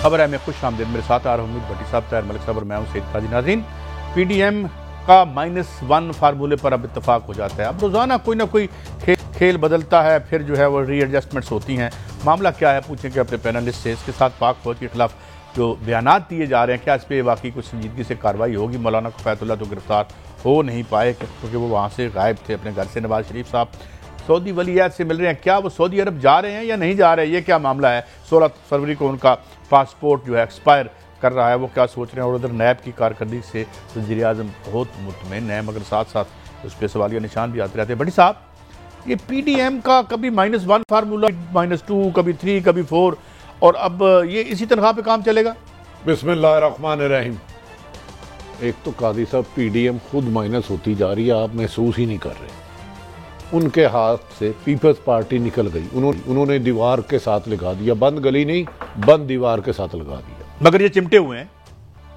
खबर है मैं खुश आमदीद। मेरे साथ आ रहा हूँ भट्टी साहब, ताहिर मलिक साहब और मैं हूँ सईद काजी। नाज़रीन, PDM का -1 फार्मूले पर अब इत्तफाक हो जाता है। अब रोज़ाना कोई ना कोई खेल बदलता है, फिर जो है वो रीएडजस्टमेंट्स होती हैं। मामला क्या है पूछेंगे अपने पैनलिस्ट से। इसके साथ पाक फौज के खिलाफ जो बयानात दिए जा रहे हैं, क्या इस पर वाकई कुछ संजीदगी से कार्रवाई होगी? मौलाना कफ़ायतुल्लाह तो गिरफ्तार हो नहीं पाए क्योंकि वो वहाँ से गायब थे अपने घर से। नवाज शरीफ साहब सऊदी वलीअहद से मिल रहे हैं, क्या वो सऊदी अरब जा रहे हैं या नहीं जा रहे हैं? ये क्या मामला है? 16 फरवरी को उनका पासपोर्ट जो है एक्सपायर कर रहा है, वो क्या सोच रहे हैं? और उधर नैब की कारकर्दगी से वज़ीर-ए-आज़म बहुत मुतमईन है, मगर साथ साथ उस पर सवालिया निशान भी आते रहते हैं। बड़ी साहब, ये PDM का कभी -1 फार्मूला, -2, कभी 3, कभी 4, और अब ये इसी तनख्वाह पे काम चलेगा? बिस्मिल्लाहिर्रहमानिर्रहीम। एक तो काजी साहब, PDM खुद माइनस होती जा रही है, आप महसूस ही नहीं कर रहे। उनके हाथ से पीपल्स पार्टी निकल गई, उन्होंने दीवार के साथ लगा दिया। बंद गली नहीं, बंद दीवार के साथ लगा दिया। मगर ये चिमटे हुए हैं।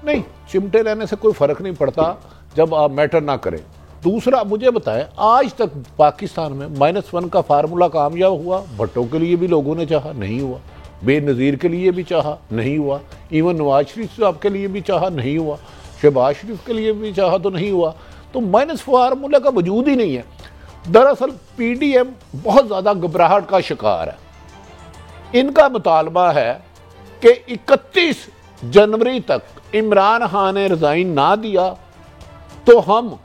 नहीं, चिमटे लेने से कोई फर्क नहीं पड़ता जब आप मैटर ना करें। दूसरा, मुझे बताएं, आज तक पाकिस्तान में -1 का फार्मूला कामयाब हुआ? भट्टो के लिए भी लोगों ने चाहा, नहीं हुआ। बेनज़ीर के लिए भी चाहा, नहीं हुआ। इवन नवाज शरीफ साहब के लिए भी चाहा, नहीं हुआ। शहबाज शरीफ के लिए भी चाहा तो नहीं हुआ। तो माइनस फार्मूला का वजूद ही नहीं है। दरअसल PDM बहुत ज़्यादा घबराहट का शिकार है। इनका मुतालबा है कि 31 जनवरी तक इमरान खान ने रिजाइन ना दिया तो हम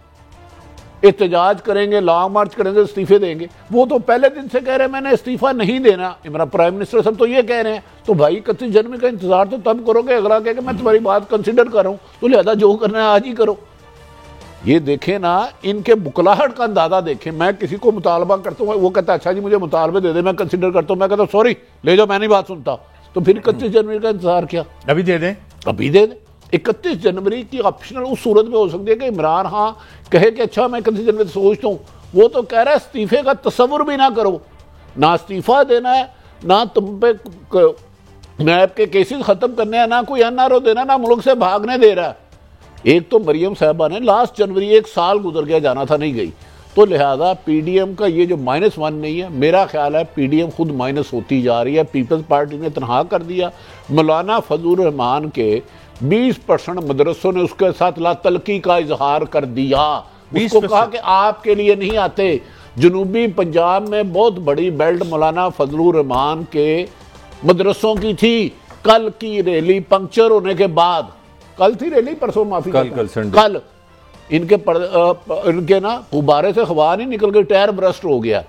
एहतजाज करेंगे, लॉन्ग मार्च करेंगे, इस्तीफे देंगे। वो तो पहले दिन से कह रहे हैं मैंने इस्तीफा नहीं देना। इमरान प्राइम मिनिस्टर सब तो ये कह रहे हैं। तो भाई 31 जनवरी का इंतजार तो तब करोगे अगला कह के मैं तुम्हारी बात कंसिडर कर रहा हूं, तो लिहाजा जो करना है आज ही करो। ये देखें ना, इनके बुकलाहट का अंदाजा देखें। मैं किसी को मुतालबा करता हूँ, वो कहता है अच्छा जी मुझे मुतालबे दे दे, मैं कंसिडर करता हूँ। मैं कहता हूँ सॉरी ले जाओ, मैं नहीं बात सुनता। तो फिर 31 जनवरी का इंतजार क्या? अभी दे दें, अभी दे दें। 31 जनवरी की ऑप्शनल उस सूरत में हो सकती है कि इमरान खान कहे कि अच्छा मैं 31 जनवरी सोचता हूँ। वो तो कह रहा है इस्तीफे का तस्वुर भी ना करो, ना इस्तीफा देना है, ना तुम पे नैब के केसेस खत्म करने हैं, ना कोई NRO देना, ना मुल्क से भागने दे रहा है। एक तो मरियम साहबा ने लास्ट जनवरी 1 साल गुजर गया, जाना था नहीं गई। तो लिहाजा PDM का ये जो -1 नहीं है, मेरा ख्याल है PDM खुद माइनस होती जा रही है। पीपल्स पार्टी ने तनहा कर दिया। मौलाना फजलुर रहमान के 20% मदरसों ने उसके साथ लातलकी का इजहार कर दिया। उसको कहा कि आपके लिए नहीं आते। जनूबी पंजाब में बहुत बड़ी बेल्ट मौलाना फजलुर रहमान के मदरसों की थी। कल की रैली पंक्चर होने के बाद, कल थी रैली, परसों माफी, कल इनके ना गुब्बारे से हवा नहीं निकल गई, टायर ब्रस्ट हो गया।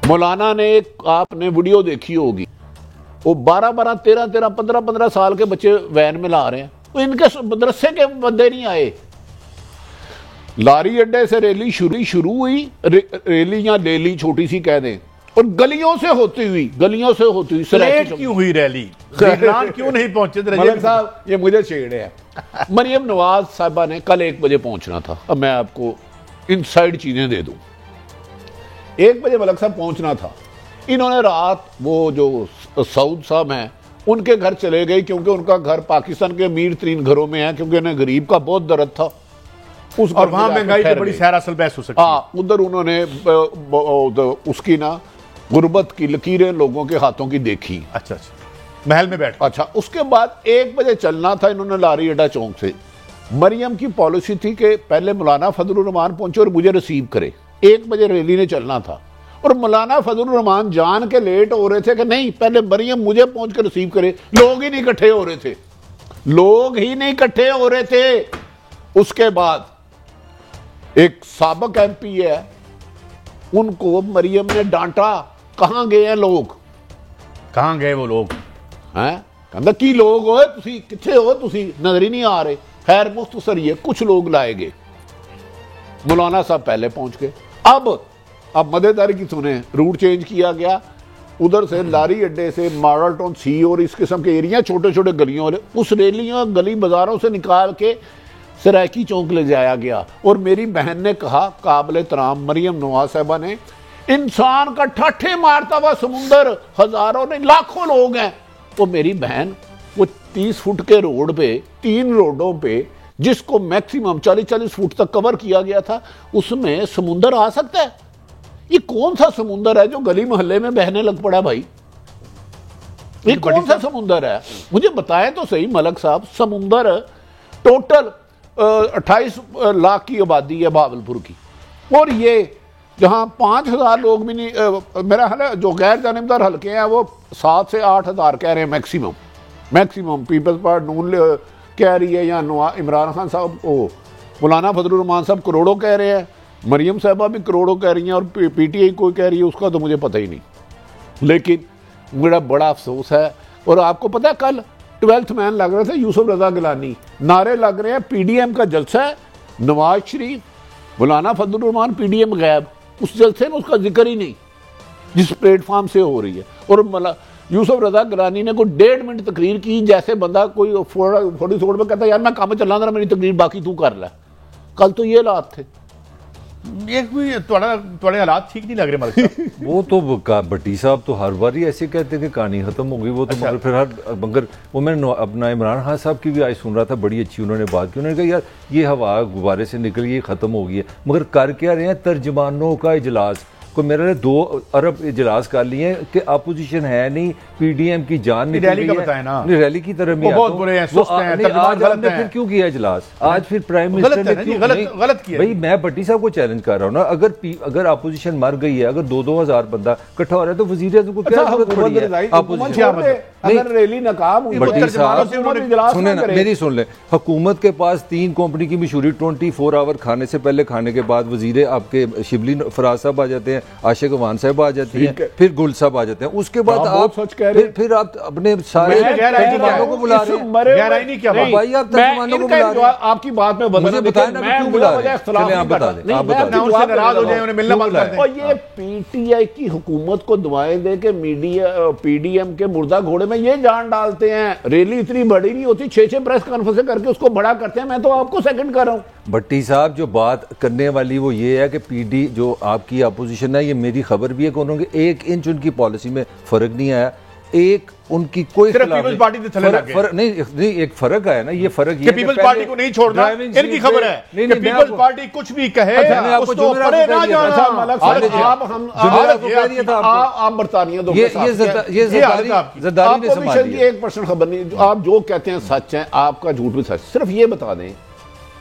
मौलाना ने एक आपने वीडियो देखी होगी, वो 12-12, 13-13, 15-15 साल के बच्चे वैन में ला रहे हैं। तो इनके मदरसे के बंदे नहीं आए। लारी अड्डे से रैली शुरू हुई, रैली या लेली छोटी सी कह दें, और गलियों से होती हुई क्यों हुई रैली? क्यों नहीं पहुंचे? मलिक साहब ये मुझे छेड़े हैं। मरियम नवाज साहबा ने कल 1 बजे पहुंचना था। अब मैं आपको इनसाइड चीजें दे दूं। 1 बजे मलिक साहब पहुंचना था। इन्होंने रात वो जो सऊद साहब हैं उनके घर चले गए, क्योंकि उनका घर पाकिस्तान के अमीर तरीन घरों में है, क्योंकि उन्हें गरीब का बहुत दर्द था। और वहां महंगाई की बड़ी सैरासल बहस हो सकती है। हाँ, उधर उन्होंने उसकी ना गुर्बत की लकीरें लोगों के हाथों की देखी। अच्छा, महल में बैठ। अच्छा, उसके बाद 1 बजे चलना था इन्होंने लारी अड्डा चौक से। मरियम की पॉलिसी थी कि पहले मौलाना फजलुर रहमान पहुंचे और मुझे रिसीव करे। 1 बजे रैली ने चलना था, और मौलाना फजलुर रहमान जान के लेट हो रहे थे कि नहीं पहले मरियम मुझे पहुंच कर रिसीव करे। लोग ही नहीं इकट्ठे हो रहे थे। उसके बाद एक साबिक MP है, उनको मरियम ने डांटा। कहां गए हैं लोग? कहां गए वो लोग? हैं? कहता की लोग हो तुसी, किथे हो तुसी, नजर ही नहीं आ रहे। खैर मुख्तसर ये कुछ लोग लाए गए। मौलाना साहब पहले पहुंच गए। अब मजेदारी की सुने, रूट चेंज किया गया। उधर से लारी अड्डे से मॉडल टाउन C और इस किस्म के एरिया, छोटे छोटे गलियों, उस रैलियों गली बाजारों से निकाल के सरायकी चौक ले जाया गया। और मेरी बहन ने कहा, काबिल तराम मरियम नवाज साहबा ने, इंसान का ठाठे मारता हुआ समुंदर, हजारों नहीं लाखों लोग हैं। तो मेरी बहन, वो 30 फुट के रोड पे, 3 रोडों पे, जिसको मैक्सिमम 40-40 फुट तक कवर किया गया था, उसमें समुंदर आ सकता है? ये कौन सा समुंदर है जो गली मोहल्ले में बहने लग पड़ा भाई? ये कौन सा समुंदर है? मुझे बताएं तो सही मलक साहब, समुंदर टोटल 28 लाख की आबादी है भावलपुर की, और ये जहां 5,000 लोग भी नहीं, मेरा हाल है जो गैर जानिबदार हल्के हैं वो 7 से 8,000 कह रहे हैं मैक्सिमम पीपल्स पार्टी नून कह रही है, या इमरान खान साहब ओ मौलाना फजलुर रहमान साहब करोड़ों कह रहे हैं, मरियम साहबा भी करोड़ों कह रही हैं, और पीटीआई कोई कह रही है, उसका तो मुझे पता ही नहीं। लेकिन मेरा बड़ा अफसोस है, और आपको पता है कल 12th मैन लग रहे थे यूसुफ रजा गिलानी, नारे लग रहे हैं पीडीएम का जलसा है, नवाज शरीफ मौलाना फजलुर रहमान पीडीएम गायब, उस जलसे में उसका जिक्र ही नहीं जिस प्लेटफॉर्म से हो रही है। और यूसुफ रजा गिलानी ने कोई 1.5 मिनट तकरीर की, जैसे बंदा कोई 40 सौड़ में कहता है यार मैं काम चला रहा, मेरी तकरीर बाकी तू कर ला। कल तो ये हालात थे। थोड़े हालात ठीक नहीं लग रहे मलिक साहब। वो तो भट्टी साहब तो हर बार ही ऐसे कहते हैं कि कहानी खत्म हो गई, वो तो मगर फिर मगर वो मैंने अपना इमरान खान साहब की भी आज सुन रहा था, बड़ी अच्छी उन्होंने बात की। उन्होंने कहा यार ये हवा गुब्बारे से निकल गई, खत्म हो गई है, मगर कर क्या रहे हैं? तर्जमानों का इजलास को मेरे 2 अरब इजलास कर लिए हैं कि अपोजिशन है नहीं, पीडीएम की जान निकल रैली का गई बताएं ना, नहीं रैली की तरफ बहुत बुरे हैं, सुस्त हैं, तर्जुमान गलत हैं। फिर क्यों किया इजलास? आज फिर प्राइम मिनिस्टर ने क्यों गलत किया? भाई मैं भट्टी साहब को चैलेंज कर रहा हूँ ना, अगर अपोजिशन मर गई है, अगर 2,000 बंदा इकट्ठा हो रहा है तो वजीर आज़म को क्या जरूरत पड़ी है? अगर रैली नाकाम हुई, भट्टी साहब सुने ना, मेरी सुन ले, हुकूमत के पास 3 कंपनी की मशहूरी 24 आवर खाने से पहले, खाने के बाद वजीरे आपके शिबली फराज साहब आ जाते हैं, आशिक अवान साहब आ जाती है, फिर गुल साहब आ जाते हैं, उसके बाद आप फिर आप अपने सारे तर्जुमानों को बुला रहे हैं। भाई आप तर्जुमानों को बुला रहे हैं, आपकी बात में मुझे बताएं ना क्यों बुला रहे हैं? चले आप बता दें, आप बता दें। उनसे नाराज हो जाए, उन्हें मिलना बंद कर दें। और ये पीटीआई की हुकूमत को दुआएं दे के मीडिया पीडीएम के मुर्दा घोड़े में ये जान डालते हैं। रैली इतनी बड़ी नहीं होती, 6 प्रेस कॉन्फ्रेंस करके उसको बड़ा करते हैं। मैं तो आपको सेकंड कर रहा हूं भट्टी साहब, जो बात करने वाली वो ये है कि पीडी जो आपकी अपोजिशन है, ये मेरी खबर भी है कि उन्होंने 1 इंच उनकी पॉलिसी में फर्क नहीं आया, एक उनकी कोई पीपल्स पार्टी से थले लगे। नहीं एक फर्क आया ना, ये फर्क ये पीपल्स पार्टी को नहीं छोड़ना, इनकी खबर है कि पीपल्स पार्टी कुछ भी कहे उसको परे ना जाना। आप बरतानिया दो, ये ज़रदारी ने संभाल लिया। 1% खबर नहीं, आप जो कहते हैं सच है, आपका झूठ भी सच। सिर्फ ये बता दें,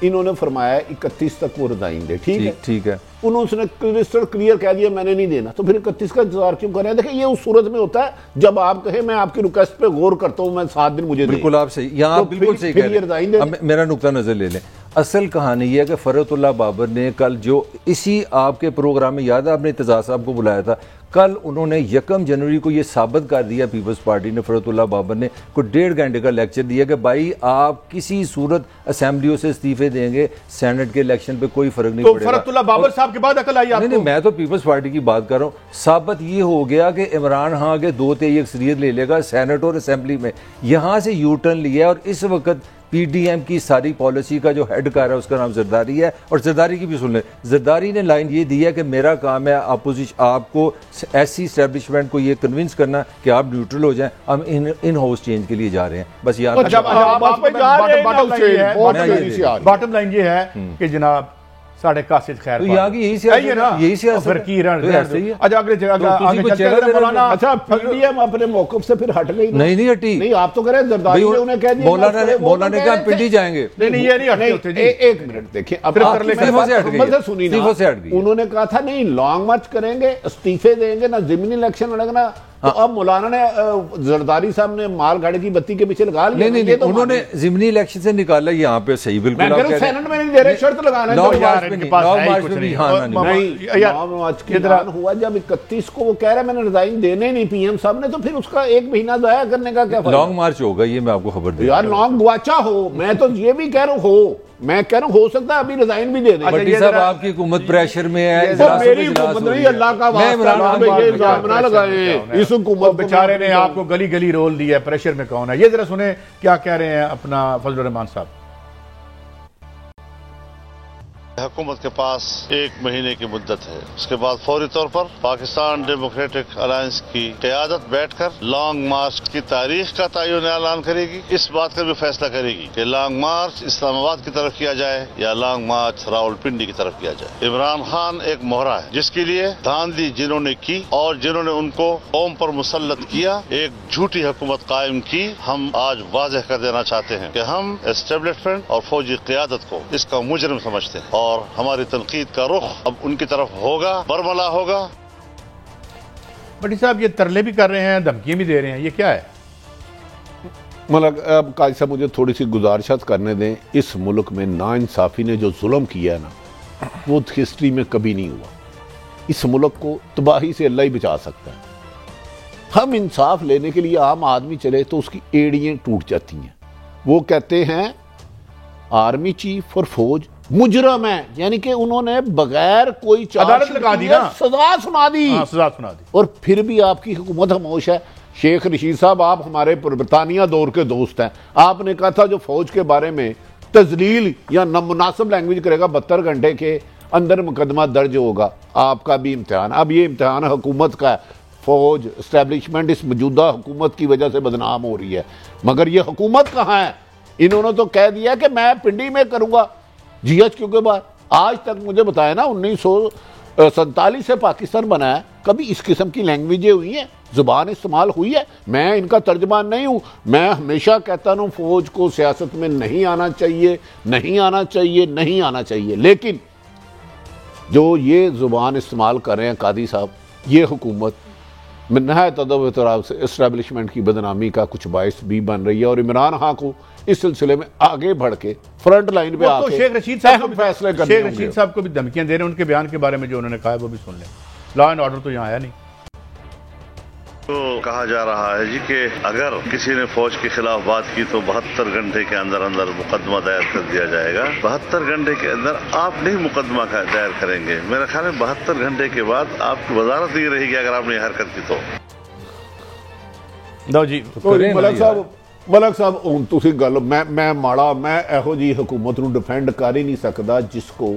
इन्होंने फरमाया 31 तक वो रिजाइन दे, ठीक है। उन्होंने क्रिस्टल क्लियर कह दिया मैंने नहीं देना, तो फिर 31 का इंतजार क्यों कर रहे हैं? देखिए ये उस सूरत में होता है जब आप कहे मैं आपकी रिक्वेस्ट पे गौर करता हूं, मैं 7 दिन मुझे बिल्कुल आप सही, यहाँ आप बिल्कुल सही कह रहे हैं। मेरा नुक्ता नजर ले लें। असल कहानी ये है कि फरहतुल्लाह बाबर ने कल जो इसी आपके प्रोग्राम में, याद है आपने इत्तेज़ाज़ साहब को बुलाया था, कल उन्होंने 1 जनवरी को ये साबित कर दिया, पीपल्स पार्टी ने, फरहतुल्लाह बाबर ने कोई 1.5 घंटे का लेक्चर दिया कि भाई आप किसी सूरत असेंबलियों से इस्तीफे देंगे, सेनेट के इलेक्शन पे कोई फर्क नहीं पड़ेगा। फरहतुल्लाह बाबर साहब के बाद अकल आई आपको? नहीं, मैं तो पीपल्स पार्टी की बात कर रहा हूँ। साबित ये हो गया कि इमरान खान के 2-3 अक्सरियत ले लेगा सेनेट और असेंबली में, यहाँ से यू टर्न लिया, और इस वक्त पीडीएम की सारी पॉलिसी का जो हेड कर रहा है उसका नाम जरदारी है। और जरदारी की भी सुन ले, जरदारी ने लाइन ये दी है कि मेरा काम है अपोजिशन, आपको ऐसी एस्टेब्लिशमेंट को ये कन्विंस करना कि आप न्यूट्रल हो जाएं, हम इन हाउस चेंज के लिए जा रहे हैं। बस याद बॉटम लाइन ये है कि जनाब साढ़े कासिद खैर तो यहाँ की यही सियासत अच्छा पीडीएम अपने मौकफ से फिर हट गई? नहीं हटी। नहीं आप तो कह रहे हैं जरदारी ने उन्हें कह दिया, मौलाना ने कहा पिंडी जाएंगे। नहीं ये नहीं हटते। एक मिनट देखिए, उन्होंने कहा था नहीं लॉन्ग मार्च करेंगे, इस्तीफे देंगे, ना ज़िमनी इलेक्शन लड़ना। तो अब मौलाना ने जरदारी साहब ने माल गाड़ी की बत्ती के पीछे लगा लिया। नहीं तो उन्होंने ज़िमनी इलेक्शन से निकाला यहाँ पे, सही बिल्कुल आप कह रहे हैं। सेनेट में नहीं दे रहे, शर्त लगाना हुआ जब 31 को वो कह रहे मैंने रिजाइन देने नहीं पीएम साहब ने, तो फिर उसका 1 महीना जाया करने का क्या फायदा? लॉन्ग मार्च होगा ये, मैं आपको खबर दूं यार। लॉन्ग गुआचा हो, मैं तो ये भी कह रहा हूँ, मैं कह रहा हूँ हो सकता है अभी रिजाइन भी दे दें। भट्टी साहब आपकी हुकूमत प्रेशर में है, मेरी हुकूमत नहीं, अल्लाह का वास्ता ना लगाए इस हुकूमत। बेचारे ने आपको गली गली रोल दिया, प्रेशर में कौन है? ये जरा सुने क्या कह रहे हैं अपना फजलुर रहमान साहब। हुकूमत के पास 1 महीने की मुद्दत है। उसके बाद फौरी तौर पर पाकिस्तान डेमोक्रेटिक अलायंस की क़यादत बैठकर लॉन्ग मार्च की तारीख का तयन ऐलान करेगी। इस बात का भी फैसला करेगी कि लॉन्ग मार्च इस्लामाबाद की तरफ किया जाए या लॉन्ग मार्च रावलपिंडी की तरफ किया जाए। इमरान खान एक मोहरा है जिसके लिए धांधली जिन्होंने की और जिन्होंने उनको कौम पर मुसल्लत किया, एक झूठी हुकूमत कायम की, हम आज वाज़ेह कर देना चाहते हैं कि हम एस्टेब्लिशमेंट और फौजी क़यादत को इसका मुजरिम समझते हैं और हमारी तनकीद का रुख अब उनकी तरफ होगा, बरमला होगा। भट्टी साहब ये तरले भी कर रहे हैं, धमकियां भी दे रहे हैं, ये क्या है? मतलब अब काजी साहब मुझे थोड़ी सी गुजारिश करने दें। इस मुल्क में नाइंसाफ़ी ने जो जुल्म किया है ना, वो हिस्ट्री में कभी नहीं हुआ। इस मुल्क को तबाही से अल्लाह ही बचा सकता है। हम इंसाफ लेने के लिए आम आदमी चले तो उसकी एड़ियाँ टूट जाती हैं। वो कहते हैं आर्मी चीफ और फौज मुजरम है, यानी कि उन्होंने बगैर कोई अदालत लगा दी ना, सजा सुना दी। हाँ, सजा सुना दी। और फिर भी आपकी हुकूमत खामोश है। शेख रशीद साहब, आप हमारे बरतानिया दौर के दोस्त हैं। आपने कहा था जो फौज के बारे में तजलील या नामुनासिब लैंग्वेज करेगा 72 घंटे के अंदर मुकदमा दर्ज होगा। आपका भी इम्तिहान, अब ये इम्तिहान हुकूमत का है। फौज एस्टेब्लिशमेंट इस मौजूदा हुकूमत की वजह से बदनाम हो रही है, मगर ये हुकूमत कहाँ है? इन्होंने तो कह दिया कि मैं पिंडी में करूंगा GHQ के बाद। आज तक मुझे बताया ना 1947 से पाकिस्तान बना है, कभी इस किस्म की लैंग्वेजें हुई हैं, जुबान इस्तेमाल हुई है? मैं इनका तर्जमान नहीं हूं। मैं हमेशा कहता हूं फौज को सियासत में नहीं आना चाहिए, नहीं आना चाहिए, नहीं आना चाहिए। लेकिन जो ये जुबान इस्तेमाल कर रहे हैं कादी साहब, ये हुकूमत में नहायत अदब एतराब से एस्टेब्लिशमेंट की बदनामी का कुछ बायस भी बन रही है। और इमरान खान को इस सिलसिले में आगे बढ़ के फ्रंट लाइन पे आके शेख रशीद साहब फैसले करने शेख रशीद साहब को भी धमकियां दे रहे हैं। उनके बयान के बारे में जो उन्होंने कहा है वो भी सुन लें। लॉ एंड ऑर्डर तो यहाँ आया नहीं। तो कहा जा रहा है जी कि अगर किसी ने फौज के खिलाफ बात की तो 72 घंटे के अंदर अंदर मुकदमा दायर कर दिया जाएगा। 72 घंटे के अंदर आप नहीं मुकदमा दायर करेंगे। मेरा ख्याल है 72 घंटे के बाद आपकी वजारत नहीं रहेगी अगर आपने हरकत की तो। लो जी, मलक साहब तुसी गल मैं माड़ा, मैं एहो जी हुकूमत नूं डिफेंड कर ही नहीं सकता जिसको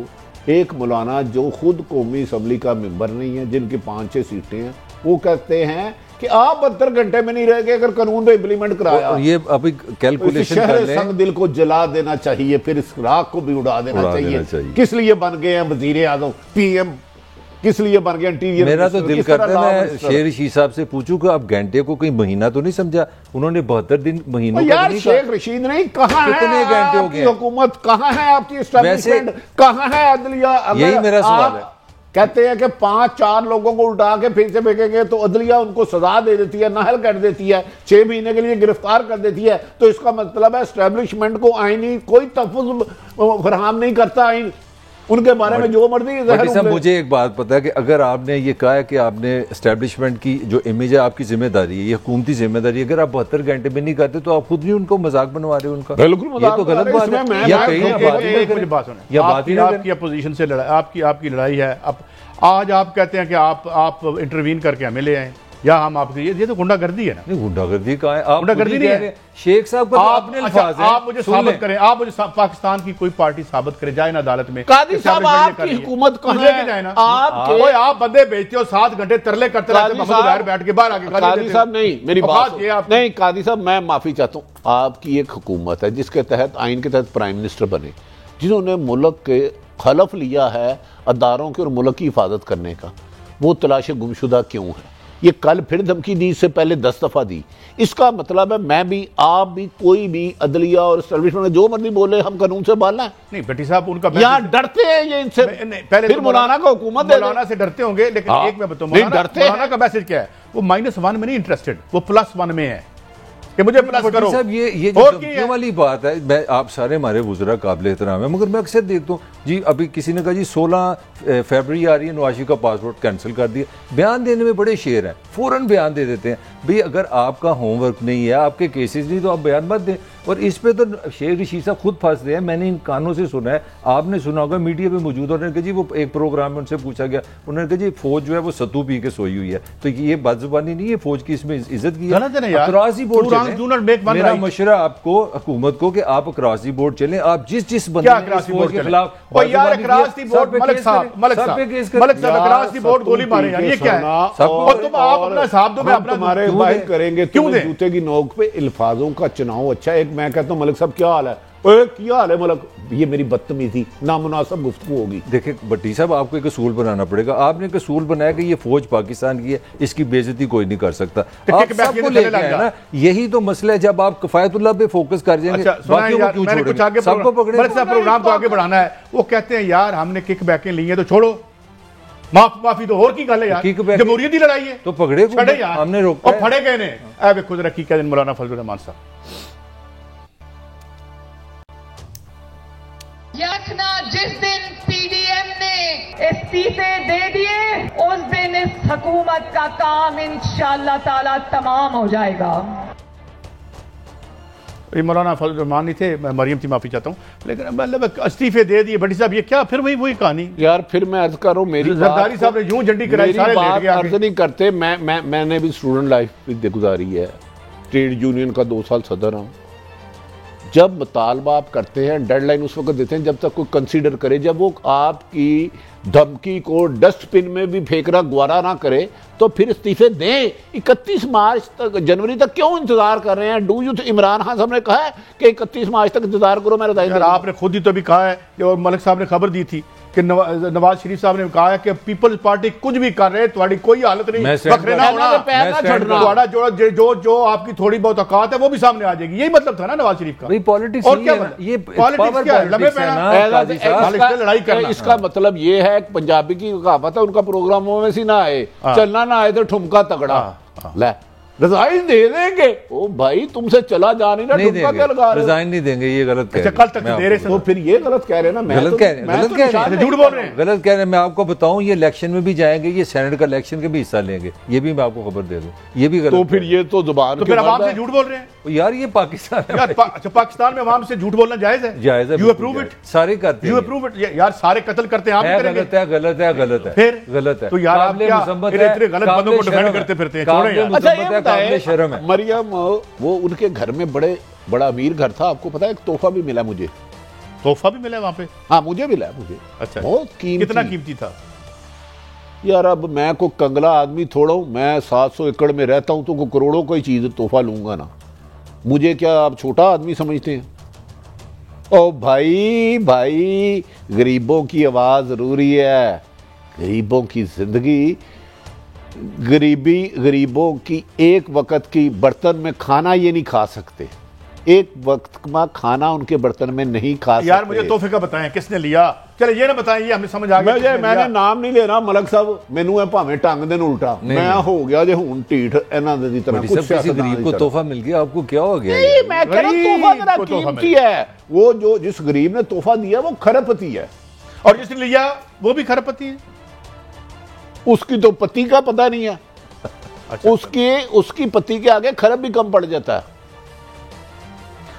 एक मौलाना जो खुद कौमी असम्बली का मेंबर नहीं है, जिनकी 5-6 सीटें हैं, वो कहते हैं कि आप 72 घंटे में नहीं रह गए अगर कानून को इम्प्लीमेंट कराया। ये अभी कैलकुलेशन कर लें, संग दिल को जला देना चाहिए, फिर इस राख को भी उड़ा देना चाहिए। किस लिए बन गए हैं वजीर आजम, PM किस लिए बन गया इंटीरियर? मेरा तो दिल करता है मैं शेर रशीद साहब से पूछूं कि आप घंटे को कोई महीना तो नहीं समझा? उन्होंने 72 दिन महीनों का यार नहीं शेख रशीद नहीं, कहाँ कितने है घंटे हो आपकी गए? हुकूमत, कहाँ है आपकी एस्टेब्लिशमेंट, कहाँ है अदलिया? यही मेरा सवाल है। कहते हैं कि 5-4 लोगों को उठा के फिर से फेंकेंगे तो अदलिया उनको सजा दे देती है, नाहल कर देती है, 6 महीने के लिए गिरफ्तार कर देती है। तो इसका मतलब है एस्टेब्लिशमेंट को आईनी कोई तहफ़्फ़ुज़ फराहम नहीं करता आइन, उनके बारे में जो मर्जी। मुझे एक बात पता है कि अगर आपने ये कहा है कि आपने एस्टेब्लिशमेंट की जो इमेज है आपकी जिम्मेदारी है, ये हुकूमती जिम्मेदारी है, अगर आप 72 घंटे में नहीं करते तो आप खुद नहीं उनको मजाक बनवा रहे हो उनका। बिल्कुल ये तो गलत बात है। या कहीं आपकी अपोजिशन से लड़ाई, आपकी लड़ाई है। आज आप कहते हैं कि आप इंटरवीन करके हमें ले आए या हम आपके, ये तो गुंडागर्दी है ना। नहीं, गुंडागर्दी कहाँ है? आप गुंडागर्दी नहीं है। शेख साहब का आपने अल्फाज हैं, आप मुझे साबित करें, आप मुझे पाकिस्तान की कोई पार्टी साबित करे, जाए ना अदालत में। कादी साहब आपकी हुकूमत कहाँ है? जाए ना, आप बंदे बेचते हो, 7 घंटे तरले करते रहते हैं, बैठ के बाहर आके। कादी साहब नहीं, मेरी बात नहीं, कादी साहब मैं माफी चाहता हूँ। आपकी एक हुकूमत है जिसके तहत आइन के तहत प्राइम मिनिस्टर बने, जिन्होंने मुल्क के खलफ लिया है अदारों के और मुल्क की हिफाजत करने का। वो तलाश गुमशुदा क्यों है? ये कल फिर धमकी दी, इससे पहले 10 दफा दी। इसका मतलब है मैं भी, आप भी, कोई भी अदलिया और एस्टेब्लिशमेंट जो मर्जी बोले, हम कानून से बालना है। नहीं भट्टी साहब, उनका यहाँ डरते हैं ये इनसे। पहले फिर मौलाना का हुकूमत, मौलाना से डरते होंगे, लेकिन एक मैं बताऊं, मौलाना का मैसेज क्या है? वो -1 में नहीं इंटरेस्टेड, वो +1 में है कि मुझे प्लस करो। साहब ये जो धमकियों वाली बात है, मैं आप सारे हमारे वुज़रा काबिल एहतराम है, मगर मैं अक्सर देखता हूँ जी, अभी किसी ने कहा जी 16 फरवरी आ रही है, नवाशी का पासपोर्ट कैंसिल कर दिया। बयान देने में बड़े शेर हैं, फौरन बयान दे देते हैं। भाई अगर आपका होमवर्क नहीं है, आपके केसेस नहीं, तो आप बयान मत दें। और इस पे तो शेख रशीद साहब खुद फंस रहे हैं। मैंने इन कानों से सुना है, आपने सुना होगा, मीडिया पे मौजूद। उन्होंने कहा जी वो एक प्रोग्राम में उनसे पूछा गया, उन्होंने कहा जी फौज जो है वो सत्तू पी के सोई हुई है। तो ये बदजुबानी नहीं है, फौज की इसमें इज्जत की है। अक्रॉस दी बोर्ड चलें। मेरा मशवरा आपको हुकूमत को कि आप अक्रॉस दी बोर्ड चलें। आप जिस बंदे के खिलाफ गोली मारे, ये क्या है? तुम आप अपना हिसाब दो, मैं अपना तुम्हारे बाहर करेंगे क्यों जूते की नोक पे अल्फाजों का चुनाव। अच्छा, एक मैं कहता हूँ मलिक साहब क्या हाल है, क्या हाल है मलिक, ये मेरी बदतमीजी नामुनासिब गुफ्तगू होगी। देखिए भट्टी साहब, आपको एक असूल बनाना पड़ेगा। आपने एक असूल बनाया कि ये फौज पाकिस्तान की है, इसकी बेइज्जती कोई नहीं कर सकता। आप सबको लेके आए ना, यही तो मसला है। जब आप किफायतुल्लाह पे फोकस कर जाएंगे, बाकियों को क्यों छोड़ेंगे? सबको पकड़े। प्रोग्राम को आगे बढ़ाना है। वो कहते हैं यार हमने किक बैकें ली है तो छोड़ो, माफी तो और की गल है यार, जमहूरियत की लड़ाई है तो पकड़े यार, हमने रोका और फड़े गए ने। खुद रखी क्या दिन मौलाना फजलुर रहमान साहब, यखना जिस दिन पीडीएम ने इस्तीफे दे दिए उस दिन इस हुकूमत का काम इंशाअल्लाह ताला तमाम हो जाएगा। ये मौलाना फजलुर रहमान नहीं थे, मैं मरियम थी, माफी चाहता हूँ, लेकिन मतलब इस्तीफे दे दिए। भट्टी साहब ये क्या फिर वही कहानी यार? फिर मैं अर्ज कर रहा हूँ, मेरी जरदारी साहब ने यूं झंडी कराई, सारे लेट गए। अर्ज नहीं करते। मैंने भी स्टूडेंट लाइफ भी गुजारी है, ट्रेड यूनियन का 2 साल सदर हूँ। जब मुतालबा आप करते हैं, डेडलाइन उस वक्त देते हैं जब तक कोई कंसीडर करे। जब वो आपकी धमकी को डस्टबिन में भी फेंकना गवारा ना करे तो फिर इस्तीफे दें। 31 मार्च तक, जनवरी तक क्यों इंतजार कर रहे हैं? डू यू इमरान खान साहब ने कहा है कि 31 मार्च तक इंतजार करो, मैं रजाई। आपने खुद ही तो भी कहा है, और मलिक साहब ने खबर दी थी कि नवाज शरीफ साहब ने कहा है कि पीपल्स पार्टी कुछ भी कर रहे, तुम्हारी कोई हालत नहीं, बखरे ना होना, जो आपकी थोड़ी बहुत औकात है वो भी सामने आ जाएगी। यही मतलब था ना नवाज शरीफ का। पॉलिटिक्स और क्या ये लड़ाई करना। इसका मतलब ये है, पंजाबी की कहावत है, उनका प्रोग्रामों में से ना आए, चलना ना आए तो ठुमका तगड़ा। ले रिजाइन दे देंगे। ओ भाई तुमसे चला जा नहीं ना, ठुमका क्या लगा रहे हो? रिजाइन नहीं देंगे, ये गलत कह रहे हैं। कल तक दे रहे तो फिर ये गलत कह रहे हैं ना। मैं गलत कह रहे हैं, झूठ बोल रहे हैं, गलत कह रहे हैं। मैं आपको बताऊं, ये इलेक्शन में भी जाएंगे, ये सेनेट का इलेक्शन के भी हिस्सा लेंगे, ये भी मैं आपको खबर दे दूं। ये भी गलत। तो फिर ये तो जुबान, तो फिर आवाम से झूठ बोल रहे हैं यार। ये पाकिस्तान है यार। अच्छा, पाकिस्तान में आवाम से झूठ बोलना जायज है? जायज है। You approve it? सारे करते हैं। You approve it? यार सारे कत्ल करते हैं, आप भी करेंगे? गलत है, गलत है, गलत है, फिर गलत है। तो यार आप क्या इतने गलत बंदों को डिफेंड करते फिरते हैं? छोड़ें यार। अच्छा ये बताएं, शर्म है मरियम, वो उनके घर में बड़ा अमीर घर था, आपको पता है? एक तोहफा भी मिला मुझे। तोहफा भी मिला वहां पे? हाँ मुझे मिला, मुझे। अच्छा, बहुत कीमती। कितना कीमती था यार? अब मैं को कंगला आदमी थोड़ा हूं, मैं 700 एकड़ में रहता हूं, तो को करोड़ों की चीज तोहफा लूंगा ना। मुझे क्या आप छोटा आदमी समझते हैं? ओ भाई गरीबों की आवाज जरूरी है, गरीबों की जिंदगी। गरीबों की एक वक्त की बर्तन में खाना ये नहीं खा सकते, एक वक्त का खाना उनके बर्तन में नहीं खा सकते। यार मुझे तोहफे का बताएं, किसने लिया? चले ये ना बताएं, ये हमें समझ आ गया। मैंने नाम नहीं लेना मलक साहब, मैनू है भावें टंग देन उल्टा, मैं हो गया जे हुन ढीठ इन्हां दी तरह। कुछ गरीब को तोहफा मिल गया, आपको क्या हो गया? नहीं, मैं कह रहा हूं तोहफा जरा कीमती है। वो जो जिस गरीब ने तोहफा दिया वो खरबपति है, और जिसने लिया वो भी खरबपति है। उसकी तो पति का पता नहीं है। अच्छा, उसकी पति के आगे खरब भी कम पड़ जाता है।